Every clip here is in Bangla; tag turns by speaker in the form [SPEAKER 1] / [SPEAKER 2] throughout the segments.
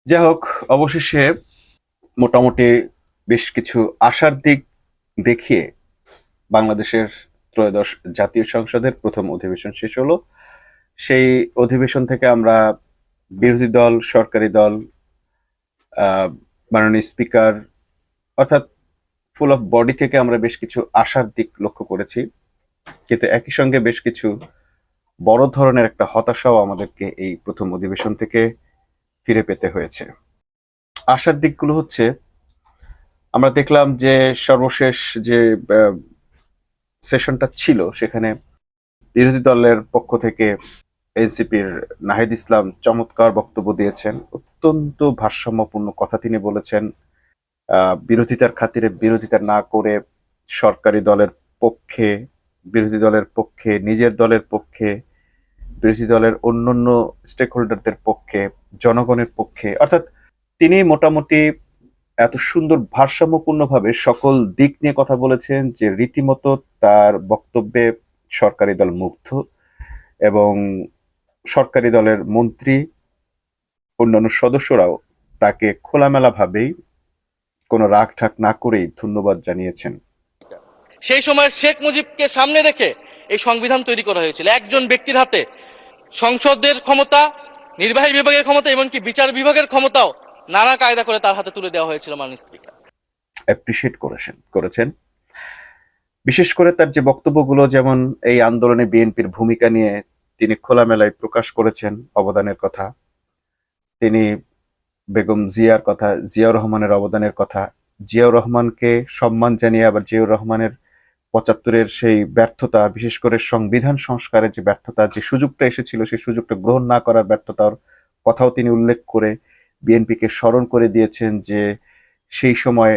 [SPEAKER 1] যাই হোক, অবশেষে মোটামুটি বেশ কিছু আশার দিক দেখিয়ে বাংলাদেশের ত্রয়োদশ জাতীয় সংসদের প্রথম অধিবেশন শেষ হলো। সেই অধিবেশন থেকে আমরা বিরোধী দল, সরকারি দল, আহ, মাননীয় স্পিকার অর্থাৎ ফুল অফ বডি থেকে আমরা বেশ কিছু আশার দিক লক্ষ্য করেছি, কিন্তু একই সঙ্গে বেশ কিছু বড় ধরনের একটা হতাশাও আমাদেরকে এই প্রথম অধিবেশন থেকে ফিরে পেতে হয়েছে। আশার দিকগুলো হচ্ছে, আমরা দেখলাম যে সর্বশেষ যে সেশনটা ছিল সেখানে বিরোধী দলের পক্ষ থেকে এনসিপির নাহিদ ইসলাম চমৎকার বক্তব্য দিয়েছেন। অত্যন্ত ভারসাম্যপূর্ণ কথা তিনি বলেছেন। বিরোধিতার খাতিরে বিরোধিতা না করে সরকারি দলের পক্ষে, বিরোধী দলের পক্ষে, নিজের দলের পক্ষে, বিরোধী দলের অন্যান্য স্টেক হোল্ডারদের পক্ষে, জনগণের পক্ষে, অর্থাৎ তিনি মোটামুটি এত সুন্দর ভারসাম্যপূর্ণভাবে সকল দিক নিয়ে কথা বলেছেন যে রীতিমতো তার বক্তব্যে সরকারি দল মুগ্ধ, এবং সরকারি দলের মন্ত্রী, অন্যান্য সদস্যরাও তাকে খোলামেলা ভাবেই কোনো রাগ ঠাক না করেই ধন্যবাদ জানিয়েছেন।
[SPEAKER 2] সেই সময় শেখ মুজিবকে সামনে রেখে এই সংবিধান তৈরি করা হয়েছিল একজন ব্যক্তির হাতে। সংসদের ক্ষমতা, নির্বাহী বিভাগের ক্ষমতা, এমনকি বিচার বিভাগের ক্ষমতাও নানা কায়দা করে তার হাতে তুলে দেওয়া হয়েছিল মাননীয় স্পিকার।
[SPEAKER 1] অ্যাপ্রিসিয়েট করেছেন বিশেষ করে তার যে বক্তব্যগুলো, যেমন এই আন্দোলনে বিএনপির ভূমিকা নিয়ে তিনি খোলামেলায় প্রকাশ করেছেন অবদানের কথা। তিনি বেগম জিয়ার কথা, জিয়াউর রহমানের অবদানের কথা, জিয়াউর রহমানকে সম্মান জানিয়ে আবার জিয়াউর রহমানের ৭৫-এর সেই ব্যর্থতা, বিশেষ করে সংবিধান সংস্কারের যে ব্যর্থতা, যে সুযোগটা এসেছিল সেই সুযোগটা গ্রহণ না করার ব্যর্থতার কথাও তিনি উল্লেখ করে বিএনপিকে স্মরণ করে দিয়েছেন যে সেই সময়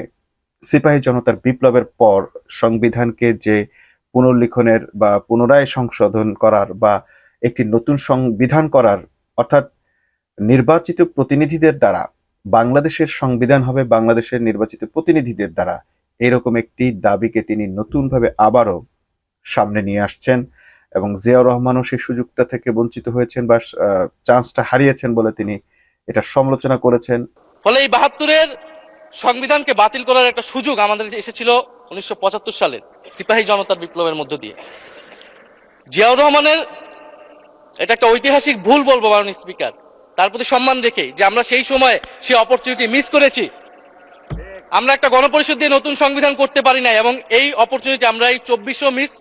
[SPEAKER 1] সিপাহী জনতার বিপ্লবের পর সংবিধানকে যে পুনর্লিখনের বা পুনরায় সংশোধন করার বা একটি নতুন সংবিধান করার, অর্থাৎ নির্বাচিত প্রতিনিধিদের দ্বারা বাংলাদেশের সংবিধান হবে বাংলাদেশের নির্বাচিত প্রতিনিধিদের দ্বারা, এরকম একটি দাবিকে তিনি নতুনভাবে আবারও সামনে নিয়ে আসছেন। এবং জিয়াউর রহমানও সেই সুযোগটা থেকে বঞ্চিত হয়েছেন বা চান্সটা হারিয়েছেন বলে তিনি এটা সমালোচনা করেছেন।
[SPEAKER 2] ফলে এই ৭২-এর সংবিধানকে বাতিল করার একটা সুযোগ আমাদের এসেছিল ১৯৭৫ সালের সিপাহী জনতার বিপ্লবের মধ্য দিয়ে। জিয়াউর রহমানের এটা একটা ঐতিহাসিক ভুল বলবো মাননীয় স্পিকার, তার প্রতি সম্মান রেখে, যে আমরা সেই সময় সেই অপরচুনিটি মিস করেছি। আমরা একটা গণপরিষদ দিয়ে নতুন সংবিধান করতে পারি না, এবং এই অপরচুনিটি আমরা এই ২৪০০ মিস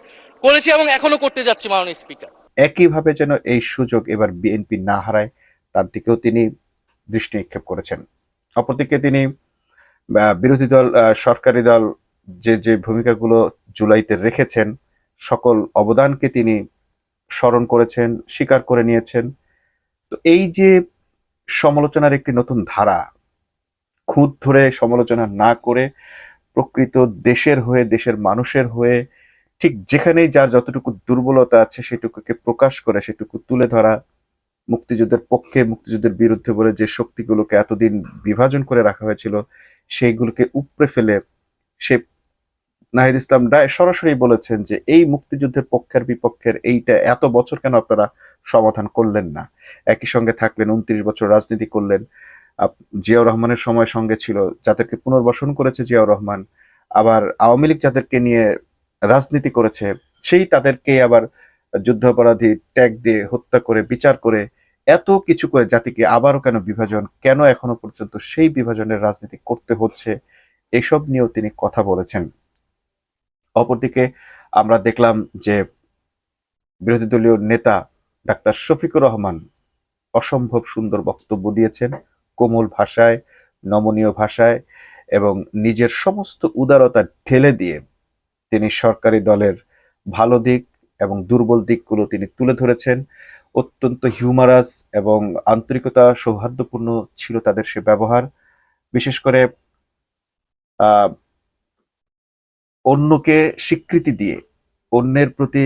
[SPEAKER 2] করেছি এবং এখনো করতে যাচ্ছি মাননীয় স্পিকার।
[SPEAKER 1] একইভাবে যেন এই সুযোগ এবার বিএনপি না হারায় তার দিকেও তিনি দৃষ্টি নিক্ষেপ করেছেন। অপরদিকে তিনি বিরোধী দল, সরকারি দল যে যে ভূমিকাগুলো জুলাইতে রেখেছেন সকল অবদানকে তিনি স্মরণ করেছেন, স্বীকার করে নিয়েছেন। তো এই যে সমালোচনার একটি নতুন ধারা, খুঁত ধরে সমালোচনা না করে প্রকৃত দেশের হয়ে, দেশের মানুষের হয়ে, ঠিক যেখানেই যার যতটুকু দুর্বলতা আছে সেটুকুকে প্রকাশ করে, সেটুকু তুলে ধরা, মুক্তিযুদ্ধের পক্ষে মুক্তিযুদ্ধের বিরুদ্ধে বলে যে শক্তিগুলোকে এতদিন বিভাজন করে রাখা হয়েছিল সেইগুলোকে উপড়ে ফেলে সে নাহিদ ইসলাম সরাসরি বলেছেন যে এই মুক্তিযুদ্ধের পক্ষের বিপক্ষের এইটা এত বছর কেন আপনারা সমাধান করলেন না? একই সঙ্গে থাকলেন, ২৯ বছর রাজনীতি করলেন। জিয়াউর রহমানের সময় সঙ্গে ছিল, যাদেরকে পুনর্বাসন করেছে জিয়াউর রহমান, আবার আওয়ামী লীগ যাদেরকে নিয়ে রাজনীতি করেছে সেই তাদেরকে আবার যুদ্ধাপরাধী ট্যাগ দিয়ে হত্যা করে বিচার করে এত কিছু করে জাতিকে আবারও কেন বিভাজন, কেন এখনো পর্যন্ত সেই বিভাজনের রাজনীতি করতে হচ্ছে, এসব নিয়েও তিনি কথা বলেছেন। অপরদিকে আমরা দেখলাম যে বিরোধী দলীয় নেতা ডাক্তার শফিকুর রহমান অসম্ভব সুন্দর বক্তব্য দিয়েছেন, কোমল ভাষায়, নমনীয় ভাষায়, এবং নিজের সমস্ত উদারতা ঢেলে দিয়ে তিনি সরকারি দলের ভালো দিক এবং দুর্বল দিকগুলো তিনি তুলে ধরেছেন। অত্যন্ত হিউমারাস এবং আন্তরিকতা, সৌহার্দ্যপূর্ণ ছিল তাদের সে ব্যবহার। বিশেষ করে আহ অন্যকে স্বীকৃতি দিয়ে, অন্যের প্রতি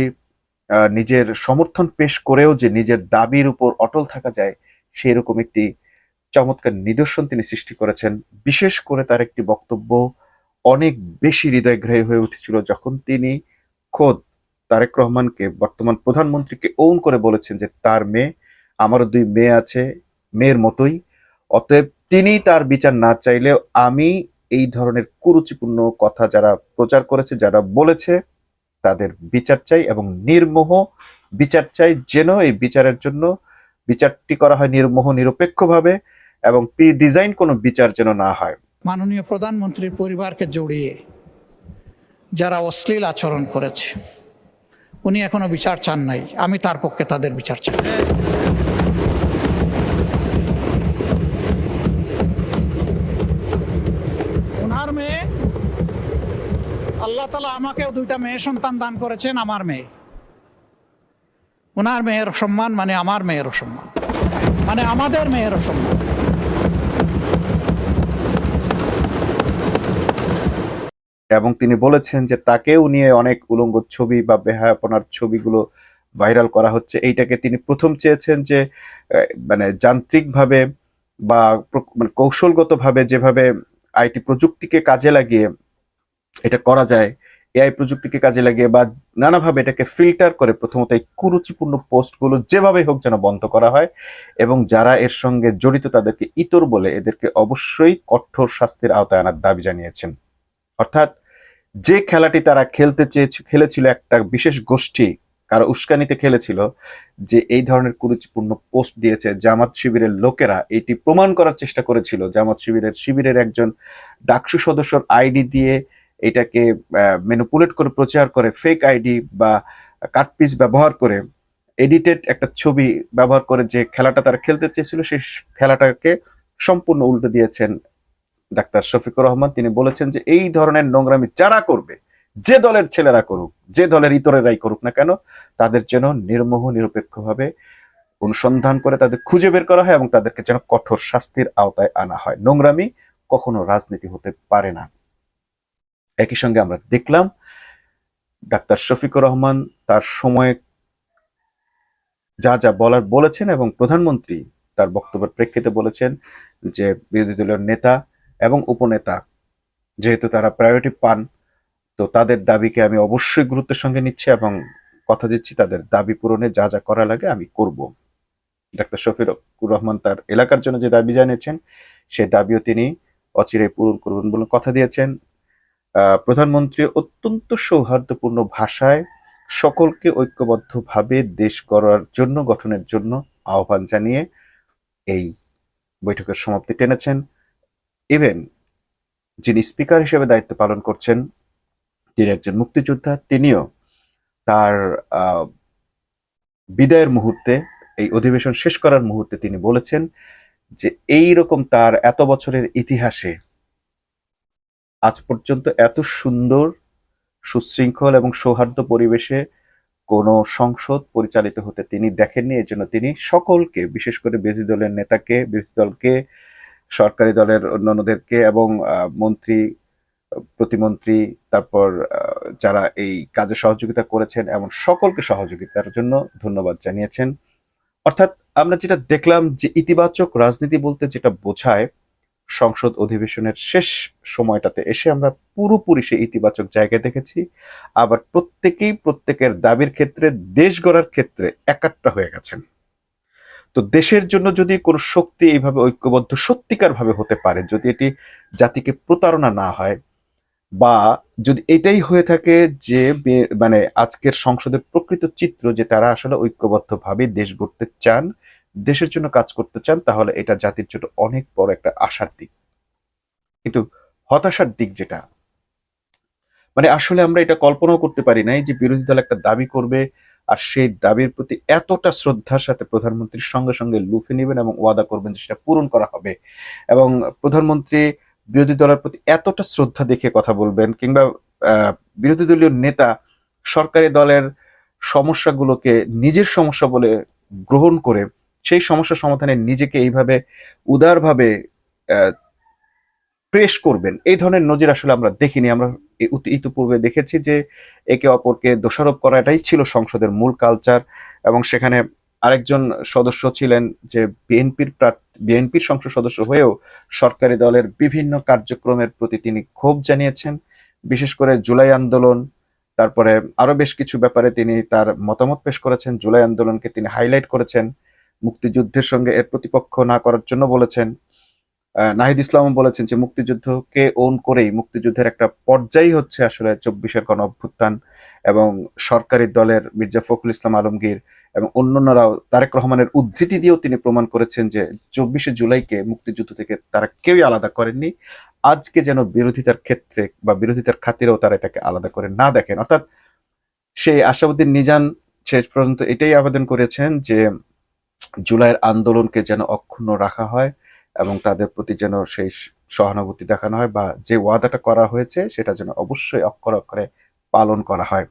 [SPEAKER 1] নিজের সমর্থন পেশ করেও যে নিজের দাবির উপর অটল থাকা যায়, সেই রকম একটি চমৎকার নিদর্শন তিনি সৃষ্টি করেছেন। বিশেষ করে তার একটি বক্তব্য অনেক বেশি হৃদয়গ্রাহী হয়ে উঠেছিল যখন তিনি খোদ তারেক রহমানকে, বর্তমান প্রধানমন্ত্রীকে ওন করে বলেছেন যে তার মেয়ে, আমারও ২ মেয়ে আছে, মেয়ের মতোই, অতএব তিনি তার বিচার না চাইলেও আমি এই ধরনের কুরুচিপূর্ণ কথা যারা প্রচার করেছে, যারা বলেছে, তাদের বিচার চাই এবং নির্মোহ বিচার চাই, যেন এই বিচারের জন্য বিচারটি করা হয় নির্মোহ নিরপেক্ষভাবে এবং ডিজাইন কোনো বিচার যেন না হয়।
[SPEAKER 3] মাননীয় প্রধানমন্ত্রীর পরিবারকে জড়িয়ে যারা অশ্লীল আচরণ করেছে, উনি এখনো বিচার চান নাই, আমি তার পক্ষে তাদের বিচার চাই। ওনার মেয়ে, আল্লাহ তাআলা আমাকেও 2টা মেয়ে সন্তান দান করেছেন, আমার মেয়ে। ওনার মেয়ের সম্মান মানে আমার মেয়েরও সম্মান, মানে আমাদের মেয়েরও সম্মান।
[SPEAKER 1] এবং তিনি বলেছেন যে তাকেও নিয়ে অনেক উলঙ্গ ছবি বা বেহায়াপনার ছবিগুলো ভাইরাল করা হচ্ছে। এইটাকে তিনি প্রথম চেয়েছেন যে মানে যান্ত্রিকভাবে বা মানে কৌশলগতভাবে যেভাবে আইটি প্রযুক্তিকে কাজে লাগিয়ে এটা করা যায়, এআই প্রযুক্তিকে কাজে লাগিয়ে বা নানাভাবে এটাকে ফিল্টার করে প্রথমত এই কুরুচিপূর্ণ পোস্টগুলো যেভাবে হোক যেন বন্ধ করা হয় এবং যারা এর সঙ্গে জড়িত তাদেরকে ইতর বলে এদেরকে অবশ্যই কঠোর শাস্তির আওতায় আনার দাবি জানিয়েছেন। অর্থাৎ যে খেলাটি তারা খেলেছিল একটা বিশেষ গোষ্ঠী কারো উস্কানিতে খেলেছিল, যে এই ধরনের কুরুচিপূর্ণ পোস্ট দিয়েছে জামাত শিবিরের লোকেরা, এটি প্রমাণ করার চেষ্টা করেছিল। জামাত শিবিরের একজন ডাকসু সদস্যর আইডি দিয়ে এটাকে ম্যানিপুলেট করে প্রচার করে, ফেক আইডি বা কাটপিস ব্যবহার করে, এডিটেড একটা ছবি ব্যবহার করে যে খেলাটা তারা খেলতে চেয়েছিল সেই খেলাটাকে সম্পূর্ণ উল্টে দিয়েছেন ডাক্তার শফিকুর রহমান। তিনি বলেছেন যে এই ধরনের নোংরামি যারা করবে, যে দলের ছেলেরা করুক, যে দলের ইতরেরাই করুক না কেন, তাদের যেন নির্মোহ নিরপেক্ষভাবে অনুসন্ধান করে তাদের খুঁজে বের করা হয় এবং তাদেরকে যেন কঠোর শাস্তির আওতায় আনা হয়। নোংরামি কখনো রাজনীতি হতে পারে না। একই সঙ্গে আমরা দেখলাম ডাক্তার শফিকুর রহমান তার সময়ে যা যা বলার বলেছেন এবং প্রধানমন্ত্রী তার বক্তব্যের প্রেক্ষিতে বলেছেন যে বিরোধী দলের নেতা এবং উপনেতা যেহেতু তারা প্রায়োরিটি পান, তো তাদের দাবিকে আমি অবশ্যই গুরুত্বের সঙ্গে নিচ্ছি এবং কথা দিচ্ছি তাদের দাবি পূরণে যা যা করা লাগে আমি করব। ডাক্তার শফিকুর রহমান তার এলাকার জন্য যে দাবি জানিয়েছেন সেই দাবিও তিনি অচিরেই পূরণ করবেন বলে কথা দিয়েছেন। প্রধানমন্ত্রী অত্যন্ত সৌহার্দ্যপূর্ণ ভাষায় সকলকে ঐক্যবদ্ধভাবে দেশ গঠনের জন্য আহ্বান জানিয়ে এই বৈঠকের সমাপ্তি টেনেছেন। ইভেন যিনি স্পিকার হিসেবে দায়িত্ব পালন করছেন তিনি একজন মুক্তিযোদ্ধা, তিনিও তার বিদায়ের মুহূর্তে, এই অধিবেশন শেষ করার মুহূর্তে তিনি বলেছেন যে এই রকম তার এত বছরের ইতিহাসে আজ পর্যন্ত এত সুন্দর, সুশৃঙ্খল এবং সৌহার্দ্য পরিবেশে কোনো সংসদ পরিচালিত হতে তিনি দেখেননি। এই জন্য তিনি সকলকে, বিশেষ করে বিরোধী দলের নেতাকে, বিরোধী দলকে, সরকারি দলের অন্যান্যদেরকে এবং মন্ত্রী, প্রতিমন্ত্রী, তারপর যারা এই কাজে সহযোগিতা করেছেন এমন সকলকে সহযোগিতার জন্য ধন্যবাদ জানিয়েছেন। অর্থাৎ আমরা যেটা দেখলাম যে ইতিবাচক রাজনীতি বলতে যেটা বোঝায়, সংসদ অধিবেশনের শেষ সময়টাতে এসে আমরা পুরোপুরি সেই ইতিবাচক জায়গায় দেখেছি। আবার প্রত্যেকেই প্রত্যেকের দাবির ক্ষেত্রে, দেশ গড়ার ক্ষেত্রে একাট্টা হয়ে গেছেন। তো দেশের জন্য যদি কোনো শক্তি এইভাবে ঐক্যবদ্ধ সত্যিকার ভাবে হতে পারে, যদি এটি জাতিকে প্রতারণা না হয়, বা যদি এটাই হয়ে থাকে যে মানে আজকের সংসদের প্রকৃত চিত্র যে তারা আসলে ঐক্যবদ্ধভাবে দেশ গড়তে চান, দেশের জন্য কাজ করতে চান, তাহলে এটা জাতির জন্য অনেক বড় একটা আশার দিক। কিন্তু হতাশার দিক যেটা, মানে আসলে আমরা এটা কল্পনাও করতে পারি নাই যে বিরোধী দল একটা দাবি করবে আর সেই দাবির প্রতি এতটা শ্রদ্ধার সাথে প্রধানমন্ত্রীর সঙ্গে সঙ্গে লুফে নেবেন এবং ওয়াদা করবেন যে সেটা পূরণ করা হবে, এবং প্রধানমন্ত্রী বিরোধী দলের প্রতি এতটা শ্রদ্ধা দেখে কথা বলবেন, কিংবা বিরোধী দলীয় নেতা সরকারি দলের সমস্যাগুলোকে নিজের সমস্যা বলে গ্রহণ করে সেই সমস্যা সমাধানে নিজেকে এইভাবে উদারভাবে প্রেস করবেন, এই ধরনের নজির আসলে আমরা দেখিনি। আমরা ইতিপূর্বে দেখেছি যে একে অপরকে দোষারোপ করা এটাই ছিল সংসদের মূল কালচার, এবং সেখানে আরেকজন সদস্য ছিলেন যে বিএনপির সংসদ সদস্য হয়েও সরকারি দলের বিভিন্ন কার্যক্রমের প্রতি তিনি ক্ষোভ জানিয়েছেন। বিশেষ করে জুলাই আন্দোলন, তারপরে আরো বেশ কিছু ব্যাপারে তিনি তার মতামত পেশ করেছেন। জুলাই আন্দোলনকে তিনি হাইলাইট করেছেন, মুক্তিযুদ্ধের সঙ্গে এর প্রতিপক্ষ না করার জন্য বলেছেন। নাহিদ ইসলাম বলেছেন যে মুক্তিযুদ্ধকে ওন করেই মুক্তিযুদ্ধের একটা পর্যায় হচ্ছে আসলে 24-এর গণ অভ্যুত্থান, এবং সরকারি দলের মির্জা ফখরুল ইসলাম আলমগীর এবং অন্যান্যরাও তারেক রহমানের উদ্ধৃতি দিয়েও তিনি প্রমাণ করেছেন যে 24শে জুলাইকে মুক্তিযুদ্ধ থেকে তারা কেউই আলাদা করেননি। আজকে যেন বিরোধিতার ক্ষেত্রে বা বিরোধিতার খাতিরেও তারা এটাকে আলাদা করে না দেখেন। অর্থাৎ সেই আশাউদ্দিন নিজান শেষ পর্যন্ত এটাই আবেদন করেছেন যে জুলাইয়ের আন্দোলনকে যেন অক্ষুণ্ণ রাখা হয় এবং তাদের প্রতি যেন সেই সহানুভূতি দেখানো হয়, বা যে ওয়াদাটা করা হয়েছে সেটা যেন অবশ্যই অক্ষরে অক্ষরে পালন করা হয়।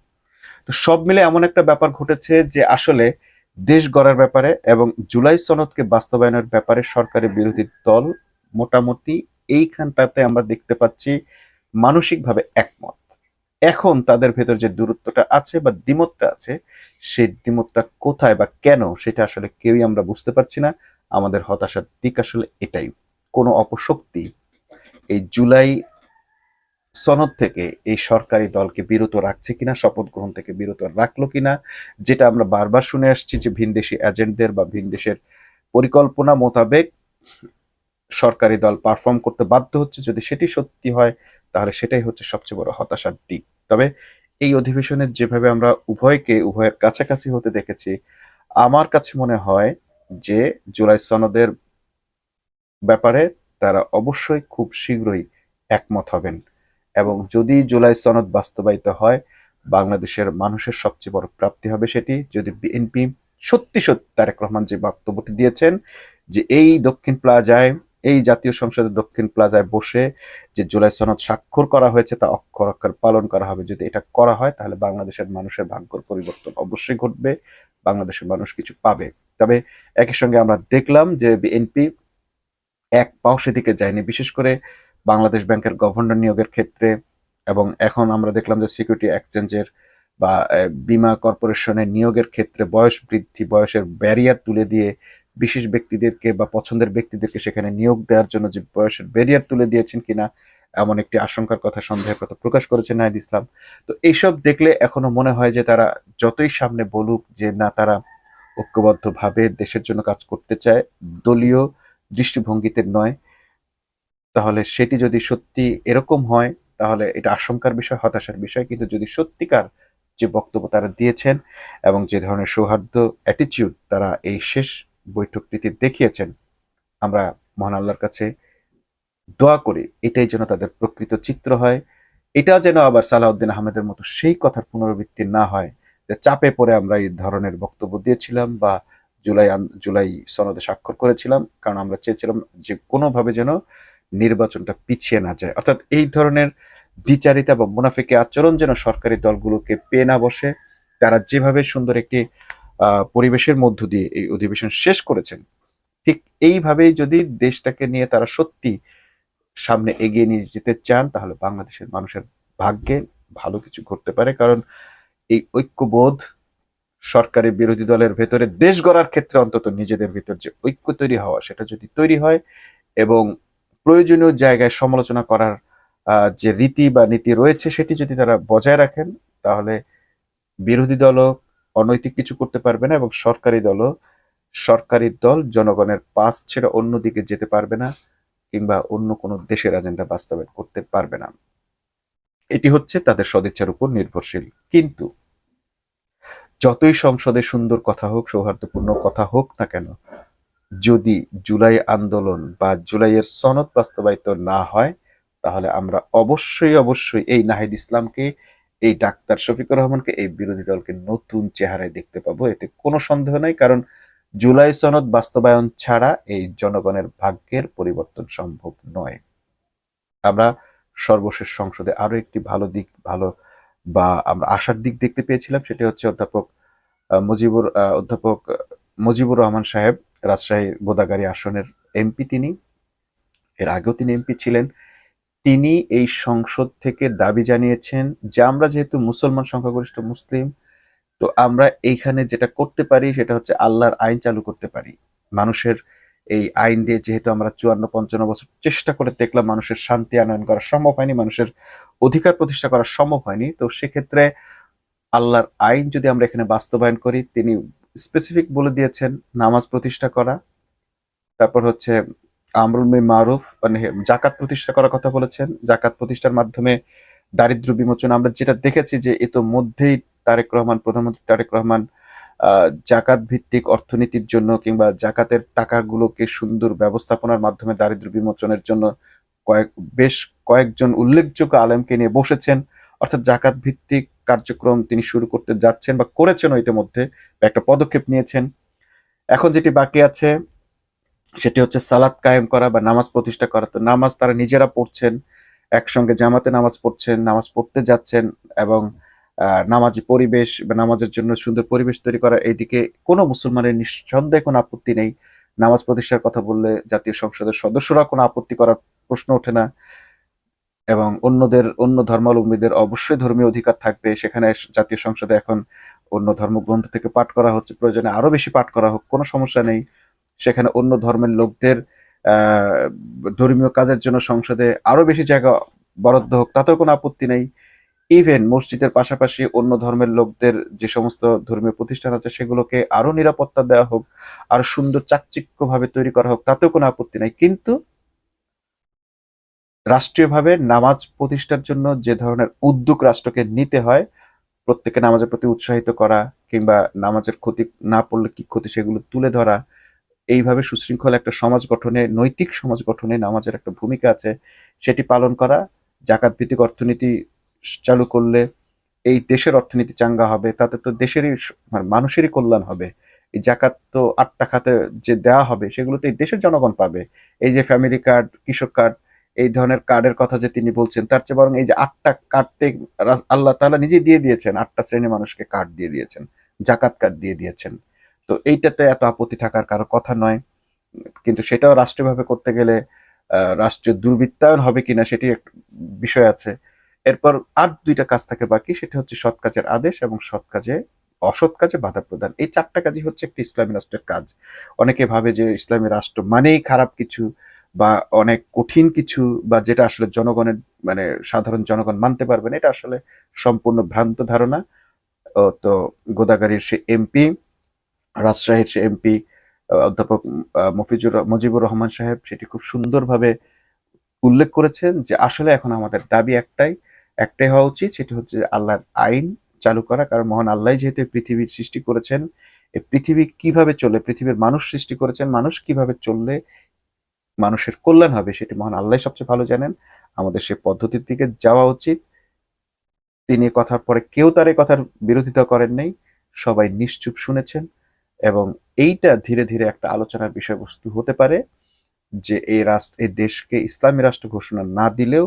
[SPEAKER 1] তো সব মিলে এমন একটা ব্যাপার ঘটেছে যে আসলে দেশ গড়ার ব্যাপারে এবং জুলাই সনদকে বাস্তবায়নের ব্যাপারে সরকারের বিরোধী দল মোটামুটি এইখানটাতে আমরা দেখতে পাচ্ছি মানসিকভাবে একমত। এখন তাদের ভেতর যে দূরত্বটা আছে বা দ্বিমতটা আছে, সেই দ্বিমতটা কোথায় বা কেন সেটা আসলে কেউই আমরা বুঝতে পারছি না। আমাদের হতাশার দিক আসলে এটাই, কোনো অপশক্তি এই জুলাই সনদ থেকে এই সরকারি দলকে বিরত রাখছে কিনা, শপথ গ্রহণ থেকে বিরত রাখলো কিনা, যেটা আমরা বারবার শুনে আসছি যে ভিনদেশি এজেন্টদের বা ভিনদেশের পরিকল্পনা মোতাবেক সরকারি দল পারফর্ম করতে বাধ্য হচ্ছে। যদি সেটি সত্যি হয় তাহলে সেটাই হচ্ছে সবচেয়ে বড় হতাশার দিক। তবে এই অধিবেশনের যেভাবে আমরা উভয়ের কাছাকাছি হতে দেখেছি, আমার কাছে মনে হয় যে জুলাই সনদের ব্যাপারে তারা অবশ্যই খুব শীঘ্রই একমত হবেন, এবং যদি জুলাই সনদ বাস্তবায়িত হয় বাংলাদেশের মানুষের সবচেয়ে বড় প্রাপ্তি হবে সেটি। যদি বিএনপি সত্যি সত্যি তারেক রহমান যে বক্তব্যটি দিয়েছেন যে এই দক্ষিণ প্লাজায়, এই জাতীয় সংসদের দক্ষিণ প্লাজায় বসে যে জুলাই সনদ স্বাক্ষর করা হয়েছে তা অক্ষর অক্ষর পালন করা হবে, যদি এটা করা হয় তাহলে বাংলাদেশের মানুষের ভাগ্যের পরিবর্তন অবশ্যই ঘটবে, বাংলাদেশের মানুষ কিছু পাবে। তবে একই সঙ্গে আমরা দেখলাম যে বিএনপি এক পাও সেদিকে যায়নি, বিশেষ করে বাংলাদেশ ব্যাংকের গভর্নর নিয়োগের ক্ষেত্রে, এবং এখন আমরা দেখলাম যে সিকিউরিটি এক্সচেঞ্জের বা বীমা কর্পোরেশনের নিয়োগের ক্ষেত্রে বয়স বৃদ্ধি, বয়সের ব্যারিয়ার তুলে দিয়ে বিশেষ ব্যক্তিদেরকে বা পছন্দের ব্যক্তিদেরকে সেখানে নিয়োগ দেওয়ার জন্য যে বয়সের ব্যারিয়ার তুলে দিয়েছেন কিনা, এমন একটি আশঙ্কার কথা, সন্দেহের কথা প্রকাশ করেছেন নাহিদ ইসলাম। তো এইসব দেখলে এখনো মনে হয় যে তারা যতই সামনে বলুক যে না তারা ঐক্যবদ্ধভাবে দেশের জন্য কাজ করতে চায়, দলীয় দৃষ্টিভঙ্গিতে নয়, তাহলে সেটি যদি সত্যি এরকম হয় তাহলে এটা আশঙ্কার বিষয়, হতাশার বিষয়। কিন্তু যদি সত্যিকার যে বক্তব্য তারা দিয়েছেন এবং যে ধরনের সৌহার্দ্য অ্যাটিটিউড তারা এই শেষ বৈঠকটিতে দেখিয়েছেন, আমরা মহান আল্লাহর কাছে দোয়া করি এটাই যেন তাদের প্রকৃত চিত্র হয়। এটা যেন আবার সালাউদ্দিন আহমেদের মতো সেই কথার পুনরাবৃত্তি না হয় যে চাপে পড়ে আমরা এই ধরনের বক্তব্য দিয়েছিলাম বা জুলাই সনদে স্বাক্ষর করেছিলাম, কারণ আমরা চেয়েছিলাম যে কোনোভাবে যেন নির্বাচনটা পিছিয়ে না যায়। অর্থাৎ এই ধরনের দ্বিচারিতা বা মুনাফিকি আচরণ যেন সরকারি দলগুলোকে পেয়ে না বসে। তারা যেভাবে সুন্দর একটি পরিবেশের মধ্য দিয়ে এই অধিবেশন শেষ করেছেন, ঠিক এইভাবেই যদি দেশটাকে নিয়ে তারা সত্যি সামনে এগিয়ে নিয়ে যেতে চান তাহলে বাংলাদেশের মানুষের ভাগ্যে ভালো কিছু ঘটতে পারে। কারণ এই ঐক্যবোধ সরকারি বিরোধী দলের ভেতরে দেশ গড়ার ক্ষেত্রে অন্তত নিজেদের ভিতর যে ঐক্য তৈরি হওয়া, সেটা যদি তৈরি হয় এবং প্রয়োজনীয় জায়গায় সমালোচনা করার যে রীতি বা নীতি রয়েছে সেটি যদি তারা বজায় রাখেন, তাহলে বিরোধী দলও অনৈতিক কিছু করতে পারবে না এবং সরকারি দল জনগণের পাশ ছেড়ে অন্যদিকে যেতে পারবে না, কিংবা অন্য কোনো দেশের এজেন্ডা বাস্তবায়ন করতে পারবে না। এটি হচ্ছে তাদের সদিচ্ছার উপর নির্ভরশীল। কিন্তু যতই সংসদে সুন্দর কথা হোক, সৌহার্দ্যপূর্ণ কথা হোক না কেন, যদি জুলাই আন্দোলন বা জুলাইয়ের সনদ বাস্তবায়িত না হয় তাহলে আমরা অবশ্যই এই নাহিদ ইসলামকে, এই ডাক্তার শফিকুর রহমানকে, এই বিরোধী দলকে নতুন চেহারায় দেখতে পাবো, এতে কোনো সন্দেহ নাই। কারণ জুলাই সনদ বাস্তবায়ন ছাড়া এই জনগণের ভাগ্যের পরিবর্তন সম্ভব নয়। আমরা সর্বশেষ সংসদে আরো একটি ভালো বা আমরা আশার দিক দেখতে পেয়েছিলাম, সেটি হচ্ছে অধ্যাপক মুজিবুর রহমান সাহেব, রাজশাহী গোদাগাড়ী আসনের এমপি। তিনি এর আগেও তিনি এমপি ছিলেন। তিনি এই সংসদ থেকে দাবি জানিয়েছেন যে আমরা যেহেতু মুসলমান, সংখ্যাগরিষ্ঠ মুসলিম, তো আমরা এইখানে যেটা করতে পারি সেটা হচ্ছে আল্লাহর আইন চালু করতে পারি। মানুষের এই আইন দিয়ে যেহেতু আমরা 54-55 বছর চেষ্টা করে দেখলাম মানুষের শান্তি আনয়ন করা সম্ভব হয়নি, মানুষের অধিকার প্রতিষ্ঠা করা সম্ভব হয়নি, তো সেক্ষেত্রে আল্লাহর আইন যদি আমরা এখানে বাস্তবায়ন করি, তিনি স্পেসিফিক বলে দিয়েছেন নামাজ প্রতিষ্ঠা করা, তারপর হচ্ছে আমরুল মারুফ মানে জাকাত প্রতিষ্ঠা করার কথা বলেছেন। জাকাত প্রতিষ্ঠার মাধ্যমে দারিদ্র্য বিমোচন আমরা যেটা দেখেছি যে ইতোমধ্যেই প্রধানমন্ত্রী তারেক রহমান জাকাত ভিত্তিক অর্থনীতির জন্য কিংবা জাকাতের টাকাগুলোকে সুন্দর ব্যবস্থাপনার মাধ্যমে দারিদ্র্য বিমোচনের জন্য কয়েক বেশ কয়েকজন উল্লেখযোগ্য আলেমকে নিয়ে বসেছেন। অর্থাৎ জাকাত ভিত্তিক কার্যক্রম তিনি শুরু করতে যাচ্ছেন বা করেছেন ইতিমধ্যে, একটা পদক্ষেপ নিয়েছেন। এখন যেটি বাকি আছে সেটি হচ্ছে সালাত কায়েম করা বা নামাজ প্রতিষ্ঠা করা। তো নামাজ তারা নিজেরা পড়ছেন, একসঙ্গে জামাতে নামাজ পড়ছেন, নামাজ পড়তে যাচ্ছেন এবং নামাজি পরিবেশ বা নামাজের জন্য সুন্দর পরিবেশ তৈরি করা, এইদিকে কোনো মুসলমানের নিঃসন্দেহে কোনো আপত্তি নেই। নামাজ প্রতিষ্ঠার কথা বললে জাতীয় সংসদের সদস্যরা কোনো আপত্তি করার প্রশ্ন ওঠে না এবং অন্য ধর্মাবলম্বীদের অবশ্যই ধর্মীয় অধিকার থাকবে। সেখানে জাতীয় সংসদে এখন অন্য ধর্মগ্রন্থ থেকে পাঠ করা হচ্ছে, প্রয়োজনে আরো বেশি পাঠ করা হোক, কোনো সমস্যা নেই। সেখানে অন্য ধর্মের লোকদের ধর্মীয় কাজের জন্য সংসদে আরো বেশি জায়গা বরাদ্দ হোক, তাতেও কোনো আপত্তি নেই। ইভেন মসজিদের পাশাপাশি অন্য ধর্মের লোকদের যে সমস্ত ধর্মীয় প্রতিষ্ঠান আছে সেগুলোকে আরো নিরাপত্তা দেওয়া হোক, আরো সুন্দর চাকচিক্যভাবে তৈরি করা হোক, তাতেও কোনো আপত্তি নাই। কিন্তু রাষ্ট্রীয়ভাবে নামাজ প্রতিষ্ঠার জন্য যে ধরনের উদ্যোগ রাষ্ট্রকে নিতে হয়, প্রত্যেকে নামাজের প্রতি উৎসাহিত করা কিংবা নামাজের ক্ষতি না পড়লে কি ক্ষতি সেগুলো তুলে ধরা, এইভাবে সুশৃঙ্খল একটা সমাজ গঠনে, নৈতিক সমাজ গঠনে নামাজের একটা ভূমিকা আছে, সেটি পালন করা। জাকাত ভিত্তিক অর্থনীতি চালু করলে এই দেশের অর্থনীতি চাঙ্গা হবে, তাতে তো দেশেরই মানে মানুষেরই কল্যাণ হবে। এই জাকাত তো 8টা খাতে যে দেওয়া হবে সেগুলোতে এই দেশের জনগণ পাবে। এই যে ফ্যামিলি কার্ড, কৃষক কার্ড, এই ধরনের কার্ডের কথা যে তিনি বলছেন, তার চেয়ে বরং এই যে 8টা কার্ডতে আল্লাহ তাআলা নিজে দিয়ে দিয়েছেন, 8টা শ্রেণীর মানুষকে কার্ড দিয়ে দিয়েছেন, জাকাত কার্ড দিয়ে দিয়েছেন। তো এইটাতে এত আপত্তি থাকার কারো কথা নয়। কিন্তু সেটাও রাষ্ট্রীয়ভাবে করতে গেলে রাষ্ট্রীয় দুর্বৃত্তায়ন হবে কিনা সেটি একটা বিষয় আছে। এরপর আর 2টা কাজ থাকে বাকি, সেটা হচ্ছে সৎ কাজের আদেশ এবং অসৎ কাজে বাধা প্রদান। এই 4টা কাজই হচ্ছে একটি ইসলামী রাষ্ট্রের কাজ। অনেকে ভাবে যে ইসলামী রাষ্ট্র মানেই খারাপ কিছু বা অনেক কঠিন কিছু, বা যেটা আসলে জনগণের মানে সাধারণ জনগণ মানতে পারবে না, এটা আসলে সম্পূর্ণ ভ্রান্ত ধারণা। তো গোদাগাড়ির সে এমপি, রাজশাহীর সে এমপি অধ্যাপক মুজিবুর রহমান সাহেব সেটি খুব সুন্দরভাবে উল্লেখ করেছেন যে আসলে এখন আমাদের দাবি একটাই হওয়া উচিত, সেটি হচ্ছে আল্লাহর আইন চালু করা। কারণ মহান আল্লাহ যেহেতু পৃথিবীর সৃষ্টি করেছেন, এই পৃথিবী কিভাবে চলে, পৃথিবীর মানুষ সৃষ্টি করেছেন, মানুষ কিভাবে চললে মানুষের কল্যাণ হবে সেটি মহান আল্লাহ সবচেয়ে ভালো জানেন। আমাদের সে পদ্ধতির দিকে যাওয়া উচিত। তিনি কথার পরে কেউ তার এই কথার বিরোধিতা করেন নাই, সবাই নিশ্চুপ শুনেছেন এবং এইটা ধীরে ধীরে একটা আলোচনার বিষয়বস্তু হতে পারে যে এই দেশকে ইসলামী রাষ্ট্র ঘোষণা না দিলেও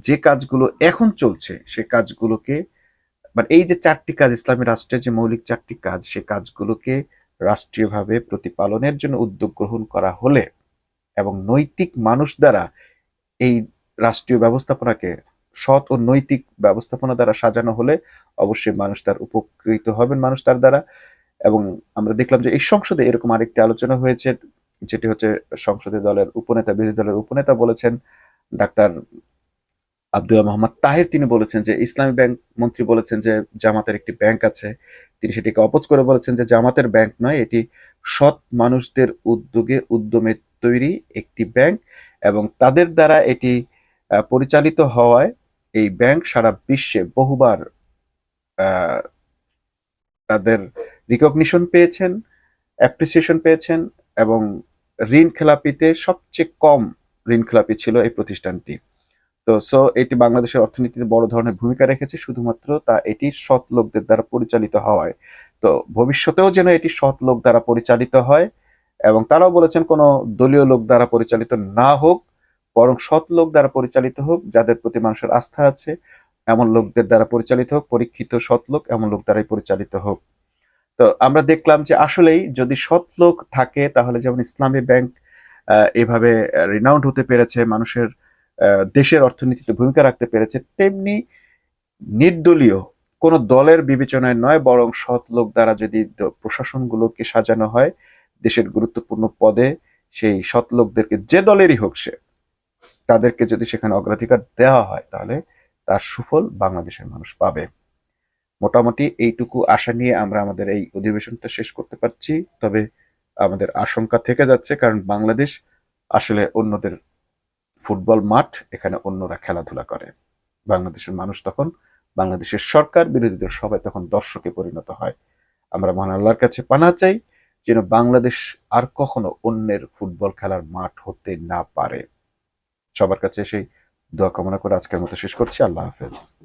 [SPEAKER 1] যে কাজগুলো এখন চলছে সে কাজগুলোকে, মানে এই যে 4টি কাজ, ইসলামী রাষ্ট্রের যে মৌলিক 4টি কাজ, সে কাজগুলোকে রাষ্ট্রীয়ভাবে প্রতিপালনের জন্য উদ্যোগ গ্রহণ করা হলে এবং নৈতিক মানুষ দ্বারা এই রাষ্ট্রীয় ব্যবস্থাপনাকে সৎ ও নৈতিক ব্যবস্থাপনা দ্বারা সাজানো হলে অবশ্যই মানুষ তার উপকৃত হবেন, মানুষ তার দ্বারা। এবং আমরা দেখলাম যে এই সংসদে এরকম আরেকটি আলোচনা হয়েছে, যেটি হচ্ছে সংসদীয় দলের উপনেতা, বিরোধী দলের উপনেতা বলেছেন ডাক্তার আব্দুল্লাহ মোহাম্মদ তাহের, তিনি বলেছেন যে ইসলামী ব্যাংক মন্ত্রী বলেছেন যে জামাতের একটি ব্যাংক আছে, তিনি সেটিকে অপোজ করে বলেছেন যে জামাতের ব্যাংক নয়, এটি সৎ মানুষদের উদ্যমে তৈরি একটি ব্যাংক এবং তাদের দ্বারা এটি পরিচালিত হওয়ায় এই ব্যাংক সারা বিশ্বে বহুবার আহ, তাদের রিকগনিশন পেয়েছেন, অ্যাপ্রিসিয়েশন পেয়েছেন এবং ঋণ খেলাপিতে সবচেয়ে কম ঋণ খেলাপি ছিল এই প্রতিষ্ঠানটি। তো এটি বাংলাদেশের অর্থনীতিতে বড় ধরনের ভূমিকা রেখেছে, শুধুমাত্র এটি সৎ লোকদের দ্বারা পরিচালিত হওয়ায়। তো ভবিষ্যতেও যেন এটি সৎ লোক দ্বারা পরিচালিত হয় এবং তারাও বলেছেন কোনো দলীয় লোক দ্বারা পরিচালিত না হোক, বরং সৎ লোক দ্বারা পরিচালিত হোক, যাদের প্রতি মানুষের আস্থা আছে এমন লোকদের দ্বারা পরিচালিত হোক, পরীক্ষিত সৎ লোক এমন লোক দ্বারাই পরিচালিত হোক। তো আমরা দেখলাম যে আসলেই যদি সৎ লোক থাকে তাহলে যেমন ইসলামী ব্যাংক এভাবে রিনাউন্ড হতে পেরেছে, মানুষের দেশের অর্থনীতিতে ভূমিকা রাখতে পেরেছে, তেমনি নির্দলীয় কোন দলের বিবেচনায় নয় বরং সৎ লোক দ্বারা যদি প্রশাসনগুলোকে সাজানো হয় দেশের গুরুত্বপূর্ণ পদে, সেই সৎ লোকদেরকে যে দলেরই হোক সে, তাদেরকে যদি সেখানে অগ্রাধিকার দেওয়া হয় তাহলে তার সুফল বাংলাদেশের মানুষ পাবে। মোটামুটি এইটুকু আশা নিয়ে আমরা আমাদের এই অধিবেশনটা শেষ করতে পারছি। তবে আমাদের আশঙ্কা থেকে যাচ্ছে, কারণ বাংলাদেশ আসলে অন্যদের ফুটবল মাঠ, এখানে অন্যরা খেলাধুলা করে। বাংলাদেশের মানুষ তখন, বাংলাদেশের সরকার, বিরোধীদের সবাই তখন দর্শকে পরিণত হয়। আমরা মহান আল্লাহর কাছে পানাহ চাই যেন বাংলাদেশ আর কখনো অন্যের ফুটবল খেলার মাঠ হতে না পারে। সবার কাছে সেই দোয়া কামনা করে আজকের মতো শেষ করছি। আল্লাহ হাফেজ।